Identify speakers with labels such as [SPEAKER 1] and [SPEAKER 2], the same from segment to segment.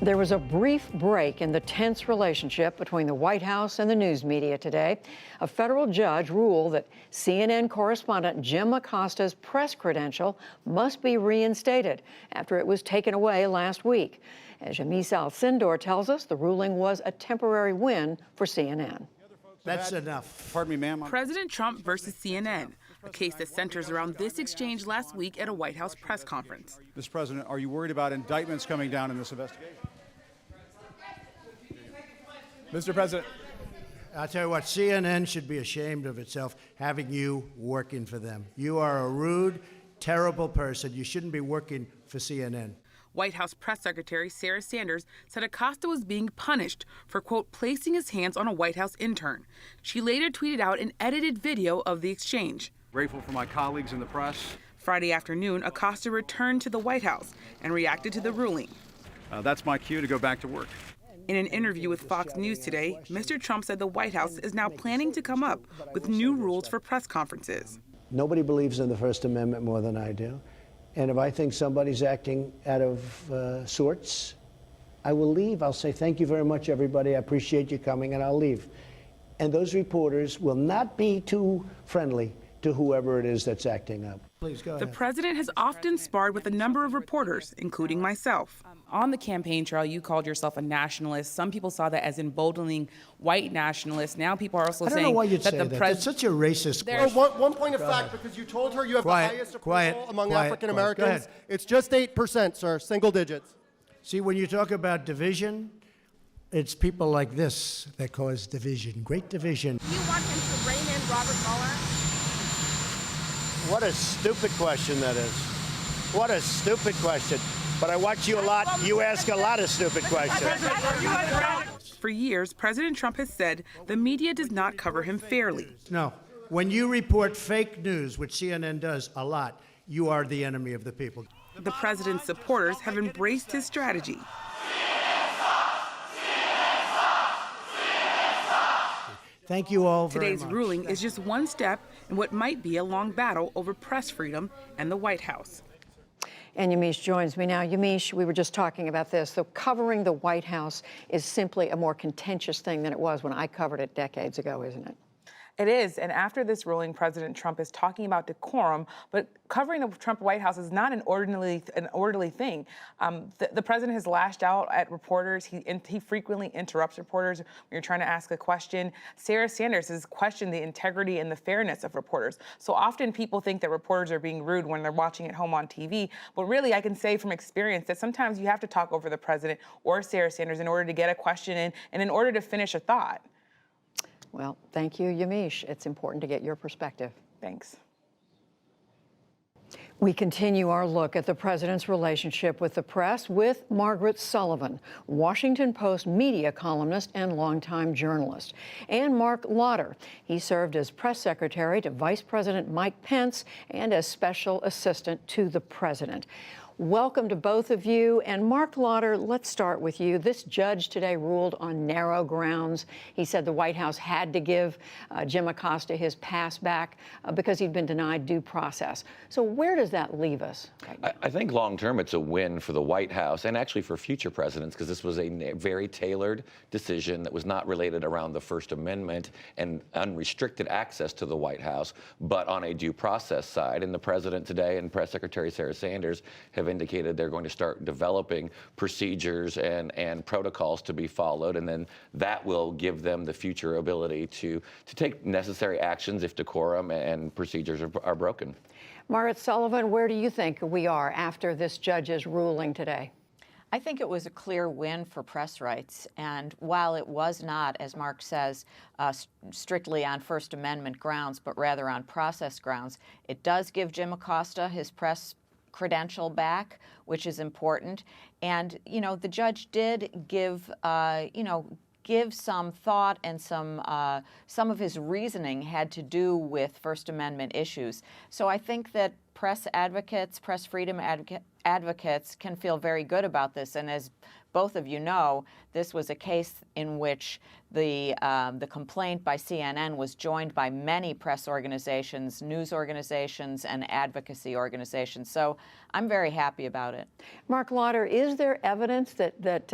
[SPEAKER 1] There was a brief break in the tense relationship between the White House and the news media today. A federal judge ruled that CNN correspondent Jim Acosta's press credential must be reinstated after it was taken away last week. As Yamiche Alcindor tells us, the ruling was a temporary win for CNN.
[SPEAKER 2] That's enough.
[SPEAKER 3] Pardon me, ma'am.
[SPEAKER 4] President Trump versus CNN, a case that centers around this exchange last week at a White House press conference.
[SPEAKER 3] Mr. President, are you worried about indictments coming down in this investigation?
[SPEAKER 2] Mr. President. I'll tell you what, CNN should be ashamed of itself having you working for them. You are a rude, terrible person. You shouldn't be working for CNN.
[SPEAKER 4] White House Press Secretary Sarah Sanders said Acosta was being punished for, quote, placing his hands on a White House intern. She later tweeted out an edited video of the exchange.
[SPEAKER 3] Grateful for my colleagues in the press.
[SPEAKER 4] Friday afternoon, Acosta returned to the White House and reacted to the ruling.
[SPEAKER 3] That's my cue to go back to work.
[SPEAKER 4] In an interview with Fox News today, Mr. Trump said the White House is now planning to come up with new rules for press conferences.
[SPEAKER 5] Nobody believes in the First Amendment more than I do. And if I think somebody's acting out of sorts, I will leave. I'll say, thank you very much, everybody. I appreciate you coming, and I'll leave. And those reporters will not be too friendly to whoever it is that's acting up.
[SPEAKER 2] Please go ahead.
[SPEAKER 4] The president has often sparred with a number of reporters, including myself.
[SPEAKER 6] On the campaign trail, you called yourself a nationalist. Some people saw that as emboldening white nationalists. Now people are also
[SPEAKER 2] I don't
[SPEAKER 6] saying
[SPEAKER 2] know why you'd
[SPEAKER 6] that
[SPEAKER 2] say
[SPEAKER 6] the
[SPEAKER 2] that.
[SPEAKER 6] president.
[SPEAKER 2] That's such a racist
[SPEAKER 7] Oh,
[SPEAKER 2] question.
[SPEAKER 7] one point of fact, because you told her you have
[SPEAKER 2] Quiet,
[SPEAKER 7] the highest
[SPEAKER 2] quiet,
[SPEAKER 7] approval among
[SPEAKER 2] quiet,
[SPEAKER 7] African
[SPEAKER 2] quiet. Go
[SPEAKER 7] Americans.
[SPEAKER 2] ahead.
[SPEAKER 7] It's just 8%, sir, single digits.
[SPEAKER 2] See, when you talk about division, it's people like this that cause division, great division.
[SPEAKER 8] Do you want him to rein in Robert Mueller?
[SPEAKER 5] What a stupid question that is. What a stupid question. But I watch you a lot. You ask a lot of stupid questions.
[SPEAKER 4] For years, President Trump has said the media does not cover him fairly.
[SPEAKER 2] No, when you report fake news, which CNN does a lot, you are the enemy of the people.
[SPEAKER 4] The president's supporters have embraced his strategy.
[SPEAKER 2] Thank you all very much.
[SPEAKER 4] Today's ruling is just one step in what might be a long battle over press freedom and the White House.
[SPEAKER 1] And Yamiche joins me now. Yamiche, we were just talking about this. So covering the White House is simply a more contentious thing than it was when I covered it decades ago, isn't it?
[SPEAKER 6] It is, and after this ruling, President Trump is talking about decorum, but covering the Trump White House is not an orderly thing. The president has lashed out at reporters. He frequently interrupts reporters when you're trying to ask a question. Sarah Sanders has questioned the integrity and the fairness of reporters. So often people think that reporters are being rude when they're watching at home on TV, but really I can say from experience that sometimes you have to talk over the president or Sarah Sanders in order to get a question in and in order to finish a thought.
[SPEAKER 1] Well, thank you, Yamiche. It's important to get your perspective.
[SPEAKER 6] Thanks.
[SPEAKER 1] We continue our look at the president's relationship with the press with Margaret Sullivan, Washington Post media columnist and longtime journalist, and Mark Lauder. He served as press secretary to Vice President Mike Pence and as special assistant to the president. Welcome to both of you. And Mark Lauder, let's start with you. This judge today ruled on narrow grounds. He said the White House had to give Jim Acosta his pass back because he'd been denied due process. So where does that leave us right now?
[SPEAKER 9] I think long term it's a win for the White House and actually for future presidents, because this was a very tailored decision that was not related around the First Amendment and unrestricted access to the White House, but on a due process side. And the president today and Press Secretary Sarah Sanders have indicated they're going to start developing procedures and protocols to be followed, and then that will give them the future ability to take necessary actions if decorum and procedures are broken.
[SPEAKER 1] Margaret Sullivan, where do you think we are after this judge's ruling today?
[SPEAKER 10] I think it was a clear win for press rights, and while it was not, as Mark says, strictly on First Amendment grounds, but rather on process grounds, it does give Jim Acosta his press credential back, which is important. And, you know, the judge did give, give some thought, and some of his reasoning had to do with First Amendment issues. So I think that press advocates, press freedom advocates can feel very good about this. And as both of you know, this was a case in which the complaint by CNN was joined by many press organizations, news organizations, and advocacy organizations. So I'm very happy about it.
[SPEAKER 1] Mark Lauder, is there evidence that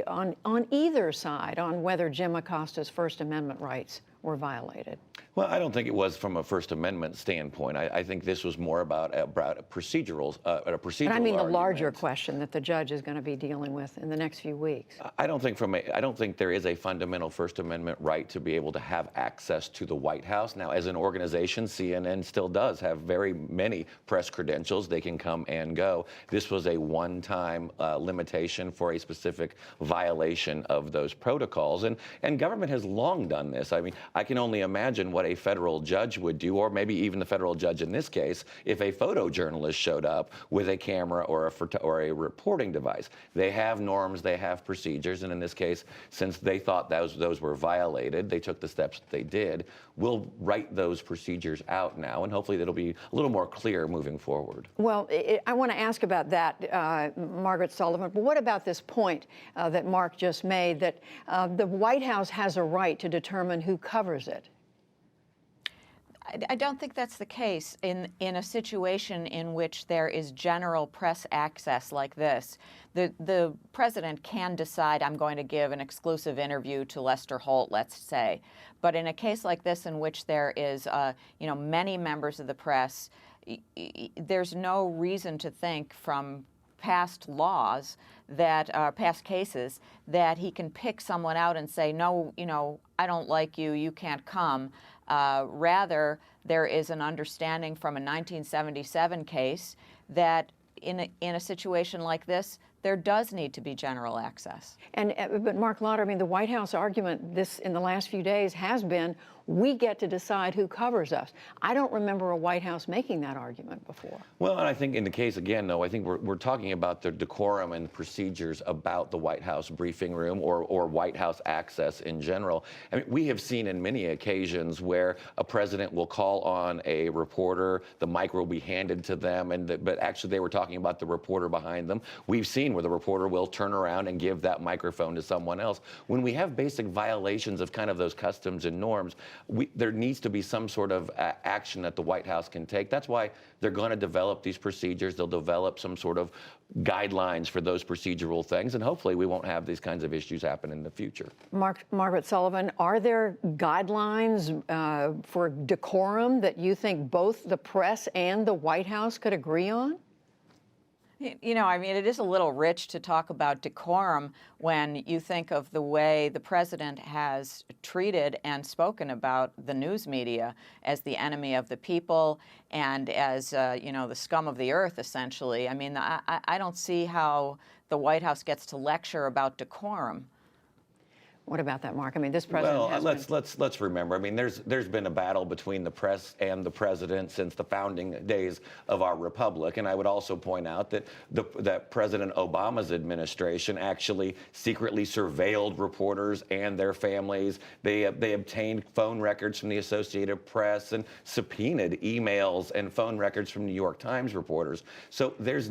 [SPEAKER 1] on either side on whether Jim Acosta's First Amendment rights were violated?
[SPEAKER 9] Well, I don't think it was from a First Amendment standpoint. I think this was more about a procedural
[SPEAKER 1] But I mean the larger
[SPEAKER 9] argument.
[SPEAKER 1] question that the judge is going to be dealing with in the next few weeks.
[SPEAKER 9] I don't think there is a fundamental First Amendment right to be able to have access to the White House. Now, as an organization, CNN still does have very many press credentials. They can come and go. This was a one-time limitation for a specific violation of those protocols. And government has long done this. I mean, I can only imagine what a federal judge would do, or maybe even the federal judge in this case, if a photojournalist showed up with a camera or a reporting device. They have norms, they have procedures, and in this case, since they thought those were violated, they took the steps that they did. We'll write those procedures out now, and hopefully that'll be a little more clear moving forward.
[SPEAKER 1] Well, I want to ask about that, Margaret Sullivan, but what about this point that Mark just made, that the White House has a right to determine who covers it?
[SPEAKER 10] I don't think that's the case in a situation in which there is general press access like this. The president can decide, I'm going to give an exclusive interview to Lester Holt, let's say. But in a case like this, in which there is, many members of the press, there's no reason to think from past laws that past cases that he can pick someone out and say, no, I don't like you, you can't come. Rather, there is an understanding from a 1977 case that in a situation like this, there does need to be general access.
[SPEAKER 1] But Mark Lauder, I mean, the White House argument in the last few days has been, we get to decide who covers us. I don't remember a White House making that argument before.
[SPEAKER 9] Well, and I think in the case, again, though, I think we're talking about the decorum and procedures about the White House briefing room or White House access in general. I mean, we have seen in many occasions where a president will call on a reporter, the mic will be handed to them, but actually they were talking about the reporter behind them. We've seen where the reporter will turn around and give that microphone to someone else. When we have basic violations of kind of those customs and norms, there needs to be some sort of action that the White House can take. That's why they're going to develop these procedures. They'll develop some sort of guidelines for those procedural things, and hopefully we won't have these kinds of issues happen in the future.
[SPEAKER 1] Margaret Sullivan, are there guidelines for decorum that you think both the press and the White House could agree on?
[SPEAKER 10] I mean, it is a little rich to talk about decorum when you think of the way the president has treated and spoken about the news media as the enemy of the people and as, the scum of the earth, essentially. I mean, I don't see how the White House gets to lecture about decorum.
[SPEAKER 1] What about that, Mark? I mean, this president has
[SPEAKER 9] let's remember. I mean, there's been a battle between the press and the president since the founding days of our republic, and I would also point out that that President Obama's administration actually secretly surveilled reporters and their families. They obtained phone records from the Associated Press and subpoenaed emails and phone records from New York Times reporters. So there's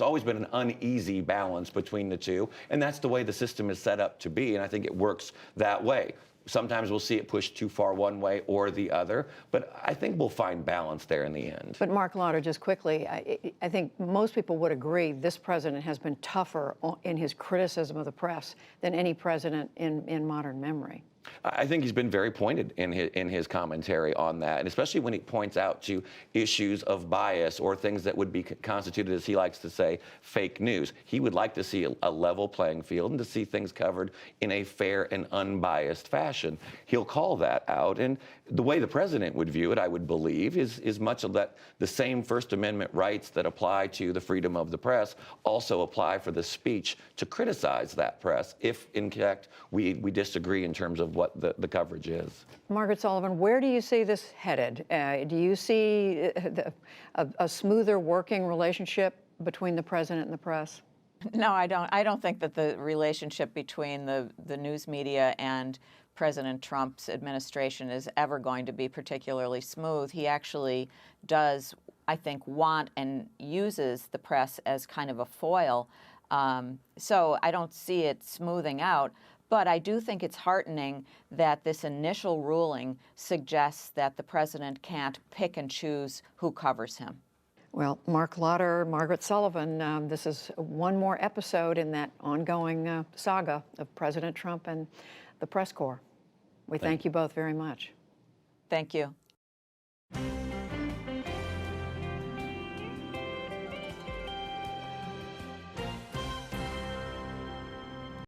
[SPEAKER 9] always been an uneasy balance between the two, and that's the way the system is set up to be. And I think it works that way. Sometimes we'll see it pushed too far one way or the other, but I think we'll find balance there in the end.
[SPEAKER 1] But Mark Lauder, just quickly, I think most people would agree this president has been tougher in his criticism of the press than any president in modern memory.
[SPEAKER 9] I think he's been very pointed in his commentary on that, and especially when he points out to issues of bias or things that would be constituted, as he likes to say, fake news. He would like to see a level playing field and to see things covered in a fair and unbiased fashion. He'll call that out, and the way the president would view it, I would believe, is much of that the same First Amendment rights that apply to the freedom of the press also apply for the speech to criticize that press if, in fact, we disagree in terms of what the coverage is.
[SPEAKER 1] Margaret Sullivan, where do you see this headed? Do you see a smoother working relationship between the president and the press?
[SPEAKER 10] No, I don't. I don't think that the relationship between the news media and President Trump's administration is ever going to be particularly smooth. He actually does I think, want and uses the press as kind of a foil. So I don't see it smoothing out. But I do think it's heartening that this initial ruling suggests that the president can't pick and choose who covers him.
[SPEAKER 1] Well, Mark Lotter, Margaret Sullivan, this is one more episode in that ongoing saga of President Trump and the press corps. We thank you both very much.
[SPEAKER 10] Thank you.